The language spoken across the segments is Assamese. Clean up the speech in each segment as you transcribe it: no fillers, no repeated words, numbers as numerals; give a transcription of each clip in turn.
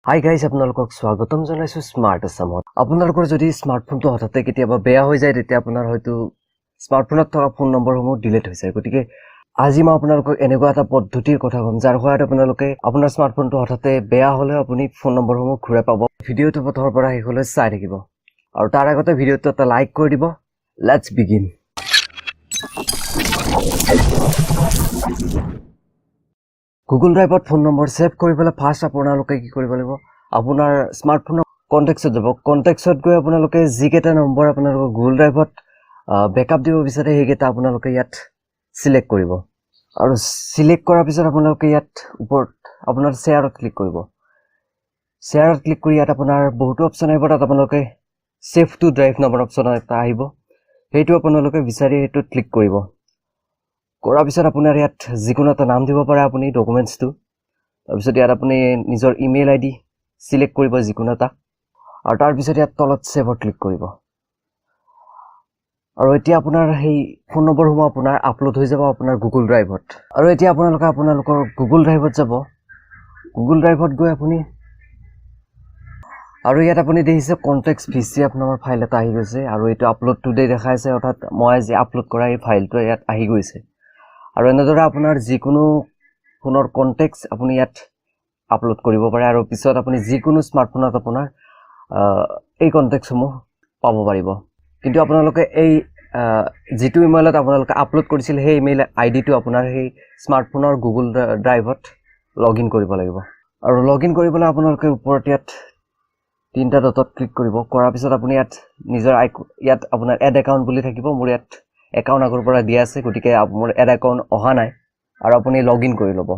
হাই গাইজ আপোনালোকক স্বাগতম জনাইছো স্মাৰ্ট আছামত। আপোনালোকৰ যদি স্মাৰ্টফোনটো হঠাতে কেতিয়াবা বেয়া হৈ যায় তেতিয়া আপোনাৰ হয়তো স্মাৰ্টফোনত থকা ফোন নম্বৰসমূহ ডিলিট হৈ যায়। গতিকে আজি মই আপোনালোকক এনেকুৱা এটা পদ্ধতিৰ কথা ক'ম যাৰ সহায়ত আপোনালোকে আপোনাৰ স্মাৰ্টফোনটো হঠাতে বেয়া হ'লে আপুনি ফোন নম্বৰসমূহ ঘূৰাই পাব। ভিডিঅ'টো প্ৰথমৰ পৰা শেষলৈ চাই থাকিব আৰু তাৰ আগতে ভিডিঅ'টো এটা লাইক কৰি দিব। Let's begin. গুগল ড্ৰাইভত ফোন নম্বৰ সেভ কৰিবলৈ ফাৰ্ষ্ট আপোনালোকে কি কৰিব লাগিব, আপোনাৰ স্মাৰ্টফোনৰ কণ্টেক্টছত যাব। কণ্টেক্টছত গৈ আপোনালোকে যিকেইটা নম্বৰ আপোনালোকৰ গুগল ড্ৰাইভত বেকআপ দিব বিচাৰে সেইকেইটা আপোনালোকে ইয়াত চিলেক্ট কৰিব আৰু চিলেক্ট কৰাৰ পিছত আপোনালোকে ইয়াত ওপৰত আপোনাৰ শ্বেয়াৰত ক্লিক কৰিব। শ্বেয়াৰত ক্লিক কৰি ইয়াত আপোনাৰ বহুতো অপশ্যন আহিব, তাত আপোনালোকে ছেভ টু ড্ৰাইভ নামৰ অপশ্যন এটা আহিব, সেইটো আপোনালোকে বিচাৰি সেইটোত ক্লিক কৰিব। কৰাৰ পিছত আপোনাৰ ইয়াত যিকোনো এটা নাম দিব পাৰে আপুনি ডকুমেণ্টছটো। তাৰপিছত ইয়াত আপুনি নিজৰ ইমেইল আইডি চিলেক্ট কৰিব যিকোনো এটা, আৰু তাৰপিছত ইয়াত তলত ছেভত ক্লিক কৰিব। আৰু এতিয়া আপোনাৰ সেই ফোন নম্বৰসমূহ আপোনাৰ আপলোড হৈ যাব আপোনাৰ গুগল ড্ৰাইভত। আৰু এতিয়া আপোনালোকৰ গুগল ড্ৰাইভত যাব। গুগল ড্ৰাইভত গৈ আপুনি আৰু ইয়াত আপুনি দেখিছে কণ্টেক্টছ VCF নামৰ ফাইল এটা আহি গৈছে আৰু এইটো আপলোড টুডে দেখাইছে, অৰ্থাৎ মই যি আপলোড কৰা এই ফাইলটো ইয়াত আহি গৈছে। আৰু এনেদৰে আপোনাৰ যিকোনো ফোনৰ কণ্টেক্টছ আপুনি ইয়াত আপলোড কৰিব পাৰে আৰু পিছত আপুনি যিকোনো স্মাৰ্টফোনত আপোনাৰ এই কণ্টেক্টছসমূহ পাব পাৰিব। কিন্তু আপোনালোকে এই যিটো ইমেইলত আপোনালোকে আপলোড কৰিছিল সেই ইমেইল আইডিটো আপোনাৰ সেই স্মাৰ্টফোনৰ গুগল ড্ৰাইভত লগ ইন কৰিব লাগিব। আৰু লগ ইন কৰিবলৈ আপোনালোকে ওপৰত ইয়াত তিনিটা ডটত ক্লিক কৰিব। কৰাৰ পিছত আপুনি ইয়াত নিজৰ ইয়াত আপোনাৰ এড একাউণ্ট বুলি থাকিব। মোৰ ইয়াত একাউণ্ট আগৰ পৰা দিয়া আছে, গতিকে মোৰ এড একাউণ্ট অহা নাই আৰু আপুনি লগ ইন কৰি ল'ব।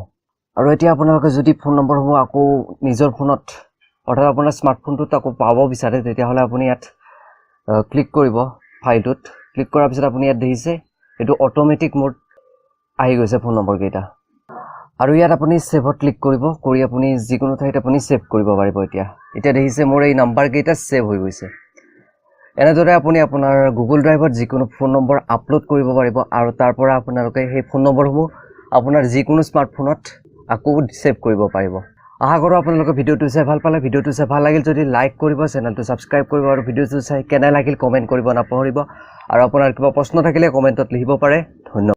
আৰু এতিয়া আপোনালোকে যদি ফোন নম্বৰসমূহ আকৌ নিজৰ ফোনত অৰ্থাৎ আপোনাৰ স্মাৰ্টফোনটোত আকৌ পাব বিচাৰে তেতিয়াহ'লে আপুনি ইয়াত ক্লিক কৰিব ফাইলটোত। ক্লিক কৰাৰ পিছত আপুনি ইয়াত দেখিছে এইটো অট'মেটিক মোড আহি গৈছে ফোন নম্বৰকেইটা। আৰু ইয়াত আপুনি ছেভত ক্লিক কৰিব, কৰি আপুনি যিকোনো ঠাইত আপুনি ছেভ কৰিব পাৰিব। এতিয়া দেখিছে মোৰ এই নাম্বাৰকেইটা ছেভ হৈ গৈছে। এনেদৰে আপুনি আপোনাৰ গুগল ড্ৰাইভত যিকোনো ফোন নম্বৰ আপলোড কৰিব পাৰিব আৰু তাৰ পৰা আপোনালোকে সেই ফোন নম্বৰসমূহ আপোনাৰ যিকোনো স্মাৰ্টফোনত আকৌ ছেভ কৰিব পাৰিব। আশা কৰোঁ আপোনালোকে ভিডিঅ'টো চাই ভাল পালে। ভিডিঅ'টো চাই ভাল লাগিল যদি লাইক কৰিব, চেনেলটো ছাবস্ক্ৰাইব কৰিব আৰু ভিডিঅ'টো চাই কেনে লাগিল কমেণ্ট কৰিব নাপাহৰিব। আৰু আপোনাৰ কিবা প্ৰশ্ন থাকিলে কমেণ্টত লিখিব পাৰে। ধন্যবাদ।